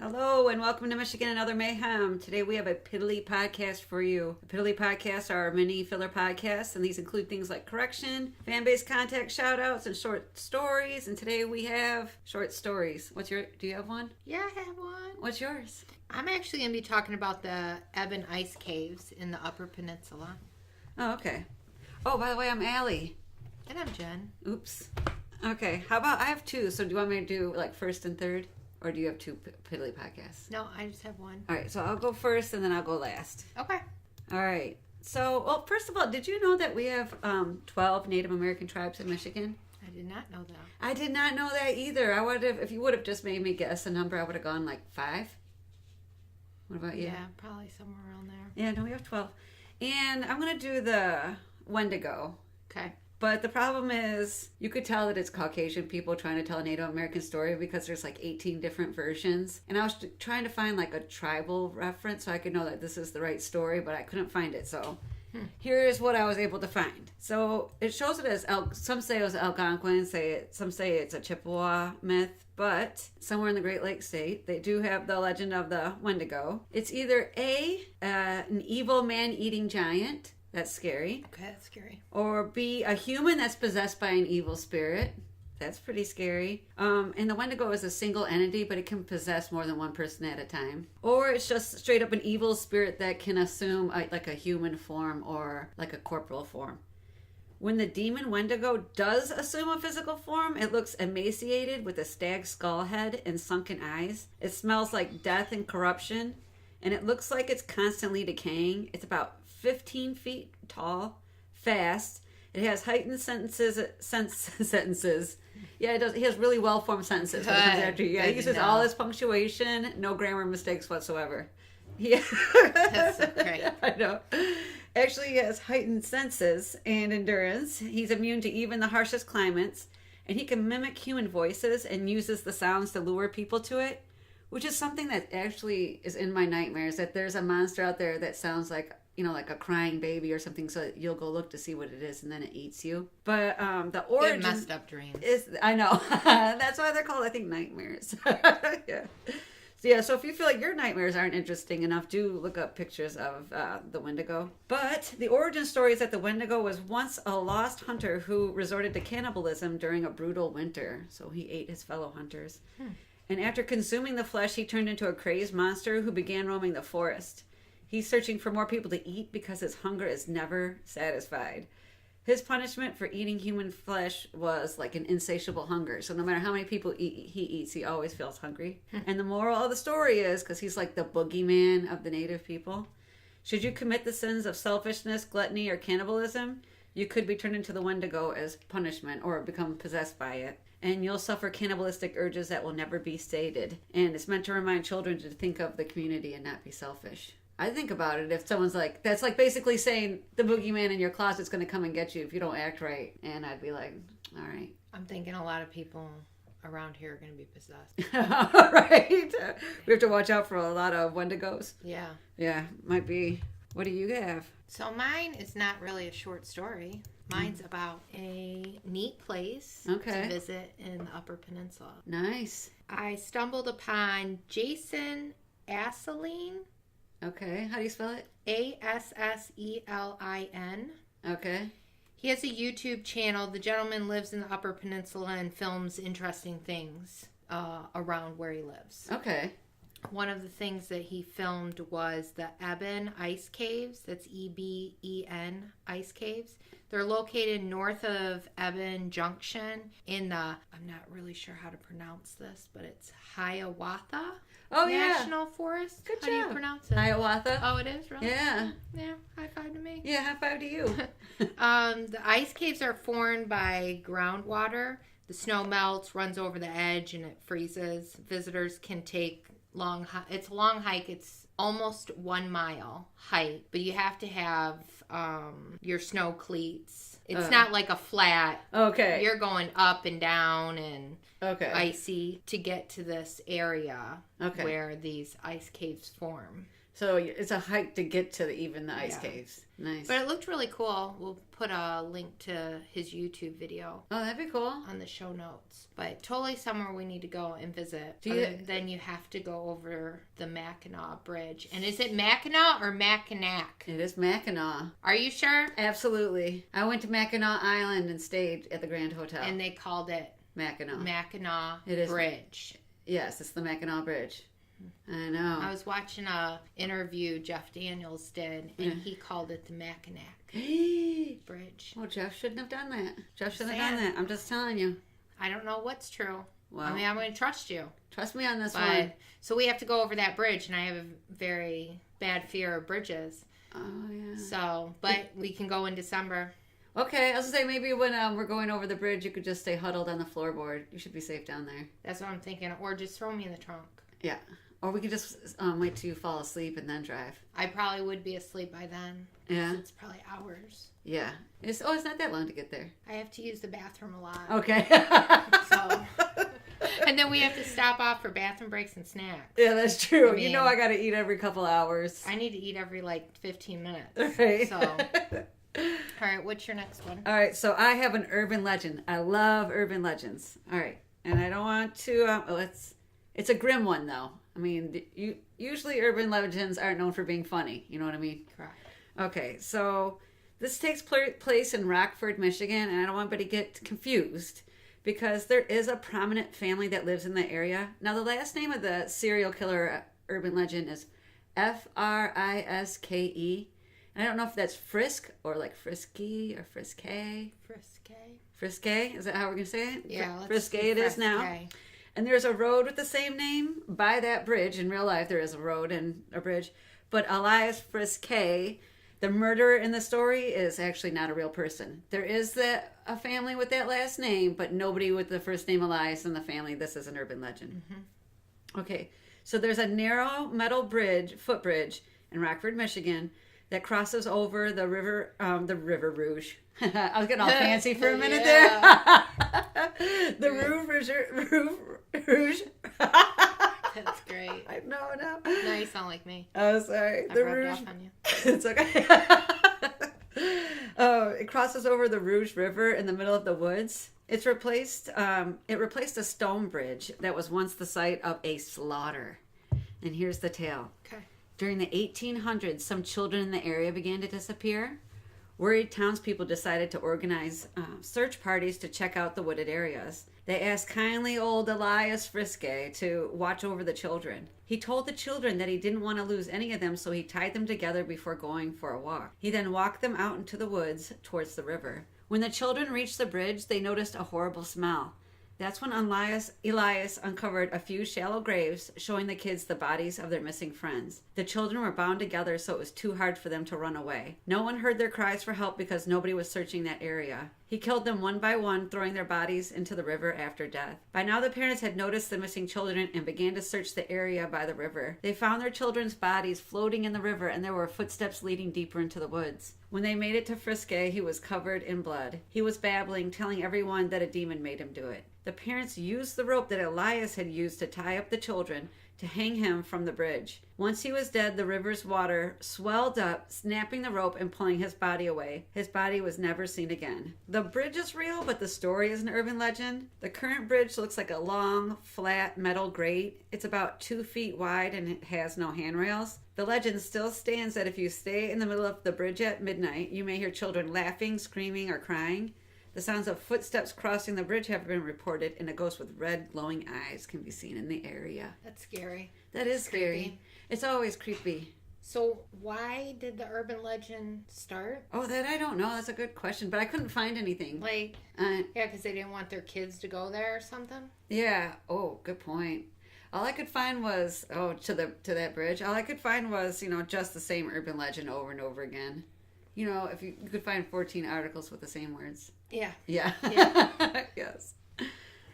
Hello and welcome to Michigan and Other Mayhem. Today we have a Piddily podcast for you. The Piddily podcasts are mini filler podcasts, and these include things like correction, fan-based contact shout-outs, and short stories. And today we have short stories. Do you have one? Yeah, I have one. What's yours? I'm actually going to be talking about the Eben ice caves in the Upper Peninsula. Oh, okay. Oh, by the way, I'm Allie. And I'm Jen. Oops. Okay, how about I have two, so do you want me to do like first and third? Or do you have two Piddly podcasts? No, I just have one. All right, so I'll go first and then I'll go last. Okay. All right. So, well, first of all, did you know that we have 12 Native American tribes in Michigan? I did not know that. I did not know that either. I would have, if you would have just made me guess a number, I would have gone like 5. What about you? Yeah, probably somewhere around there. Yeah, no, we have 12. And I'm going to do the Wendigo. Okay. But the problem is, you could tell that it's Caucasian people trying to tell a Native American story because there's like 18 different versions. And I was trying to find like a tribal reference so I could know that this is the right story, but I couldn't find it. So here's what I was able to find. So it shows it as some say it was Algonquin, some say it's a Chippewa myth. But somewhere in the Great Lakes state, they do have the legend of the Wendigo. It's either an evil man-eating giant. That's scary. Okay, that's scary. Or B, a human that's possessed by an evil spirit. That's pretty scary. And the Wendigo is a single entity, but it can possess more than one person at a time. Or it's just straight up an evil spirit that can assume like a human form or like a corporal form. When the demon Wendigo does assume a physical form, it looks emaciated with a stag skull head and sunken eyes. It smells like death and corruption, and it looks like it's constantly decaying. It's about 15 feet tall, fast. It has heightened sentences. Yeah, it does. He has really well-formed sentences. When it comes after you. Yeah, he uses all his punctuation, no grammar mistakes whatsoever. Yeah, That's so great. I know. Actually, he has heightened senses and endurance. He's immune to even the harshest climates, and he can mimic human voices and uses the sounds to lure people to it, which is something that actually is in my nightmares. That there's a monster out there that sounds like, you know, like a crying baby or something, so you'll go look to see what it is, and then it eats you. But the origin... They're messed up dreams. I know. That's why they're called, I think, nightmares. Yeah. So if you feel like your nightmares aren't interesting enough, do look up pictures of the Wendigo. But the origin story is that the Wendigo was once a lost hunter who resorted to cannibalism during a brutal winter. So he ate his fellow hunters. And after consuming the flesh, he turned into a crazed monster who began roaming the forest. He's searching for more people to eat because his hunger is never satisfied. His punishment for eating human flesh was like an insatiable hunger. So no matter how many people he eats, he always feels hungry. And the moral of the story is, because he's like the boogeyman of the native people, should you commit the sins of selfishness, gluttony, or cannibalism, you could be turned into the Wendigo as punishment or become possessed by it. And you'll suffer cannibalistic urges that will never be sated. And it's meant to remind children to think of the community and not be selfish. I think about it if someone's like, that's like basically saying the boogeyman in your closet's going to come and get you if you don't act right. And I'd be like, all right. I'm thinking a lot of people around here are going to be possessed. All right. We have to watch out for a lot of Wendigos. Yeah. Yeah, might be. What do you have? So mine is not really a short story. Mine's about a neat place to visit in the Upper Peninsula. Nice. I stumbled upon Jason Asselin. Okay. How do you spell it? Asselin. Okay. He has a YouTube channel. The gentleman lives in the Upper Peninsula and films interesting things around where he lives. Okay. One of the things that he filmed was the Eben ice caves. That's Eben ice caves. They're located north of Eben Junction in the, I'm not really sure how to pronounce this, but it's Hiawatha National Forest. Good job. How do you pronounce it? Hiawatha. Oh, it is? Really? Yeah. Yeah, high five to me. Yeah, high five to you. The ice caves are formed by groundwater. The snow melts, runs over the edge, and it freezes. Visitors can take it's a long hike. It's almost 1 mile height, but you have to have your snow cleats. It's not like a flat. Okay. You're going up and down and Okay. icy to get to this area where these ice caves form. So it's a hike to get to even the ice Yeah. caves. Nice. But it looked really cool. We'll put a link to his YouTube video Oh, that'd be cool. on the show notes. But totally somewhere we need to go and visit. Then you have to go over the Mackinac Bridge. And is it Mackinac or Mackinac? It is Mackinac. Are you sure? Absolutely. I went to Mackinac Island and stayed at the Grand Hotel. And they called it Mackinac. Mackinac It is. Bridge. Yes, it's the Mackinac Bridge. I know. I was watching a interview Jeff Daniels did, and he called it the Mackinac Bridge. Well, Jeff shouldn't have done that. Jeff shouldn't have Saying. done that. I'm just telling you. I don't know what's true. Well, I mean, I'm going to trust you. trust me on this But one. so we have to go over that bridge, and I have a very bad fear of bridges. Oh, yeah. So, but we can go in December. Okay, I was going to say maybe when we're going over the bridge, you could just stay huddled on the floorboard. You should be safe down there. That's what I'm thinking. Or just throw me in the trunk. Yeah. Or we could just wait till you fall asleep and then drive. I probably would be asleep by then. Yeah. So it's probably hours. Yeah. It's not that long to get there. I have to use the bathroom a lot. Okay. So, and then we have to stop off for bathroom breaks and snacks. Yeah, that's true. I mean, you know I got to eat every couple hours. I need to eat every 15 minutes. Right. So, all right, what's your next one? All right, so I have an urban legend. I love urban legends. All right, and I don't want to. It's a grim one though. I mean, usually urban legends aren't known for being funny. You know what I mean? Correct. Okay, so this takes place in Rockford, Michigan, and I don't want anybody to get confused because there is a prominent family that lives in the area. Now, the last name of the serial killer urban legend is Friske. I don't know if that's Frisk or like Frisky or Friske. Friske? Is that how we're going to say it? Yeah. Friske it is now. And there's a road with the same name by that bridge. In real life, there is a road and a bridge. But Elias Friske, the murderer in the story, is actually not a real person. There is a family with that last name, but nobody with the first name Elias in the family. This is an urban legend. Mm-hmm. Okay, so there's a narrow metal footbridge in Rockford, Michigan, that crosses over the River Rouge. I was getting all fancy for a minute there. The Rouge. That's great. I know now. Now you sound like me. Oh, sorry. I've rubbed off on you. It's okay. It crosses over the Rouge River in the middle of the woods. It replaced a stone bridge that was once the site of a slaughter. And here's the tale. Okay. During the 1800s, some children in the area began to disappear. Worried townspeople decided to organize search parties to check out the wooded areas. They asked kindly old Elias Friske to watch over the children. He told the children that he didn't want to lose any of them, so he tied them together before going for a walk. He then walked them out into the woods towards the river. When the children reached the bridge, they noticed a horrible smell. That's when Elias uncovered a few shallow graves, showing the kids the bodies of their missing friends. The children were bound together, so it was too hard for them to run away. No one heard their cries for help because nobody was searching that area. He killed them one by one, throwing their bodies into the river after death. By now, the parents had noticed the missing children and began to search the area by the river. They found their children's bodies floating in the river, and there were footsteps leading deeper into the woods. When they made it to Friske, he was covered in blood. He was babbling, telling everyone that a demon made him do it. The parents used the rope that Elias had used to tie up the children to hang him from the bridge. Once he was dead, the river's water swelled up, snapping the rope and pulling his body away. His body was never seen again. The bridge is real, but the story is an urban legend. The current bridge looks like a long, flat metal grate. It's about 2 feet wide and it has no handrails. The legend still stands that if you stay in the middle of the bridge at midnight, you may hear children laughing, screaming, or crying. The sounds of footsteps crossing the bridge have been reported, and a ghost with red glowing eyes can be seen in the area. That's scary. That is scary. Creepy. It's always creepy. So why did the urban legend start? Oh, that I don't know. That's a good question, but I couldn't find anything. Yeah, because they didn't want their kids to go there or something? Yeah. Oh, good point. All I could find was, to that bridge, all I could find was, just the same urban legend over and over again. If you could find 14 articles with the same words. Yeah. Yeah. Yes. All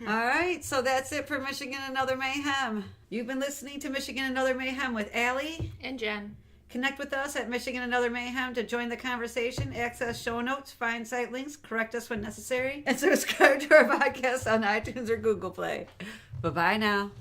right. So that's it for Michigan Another Mayhem. You've been listening to Michigan Another Mayhem with Allie and Jen. Connect with us at Michigan Another Mayhem to join the conversation, access show notes, find site links, correct us when necessary, and subscribe to our podcast on iTunes or Google Play. Bye-bye now.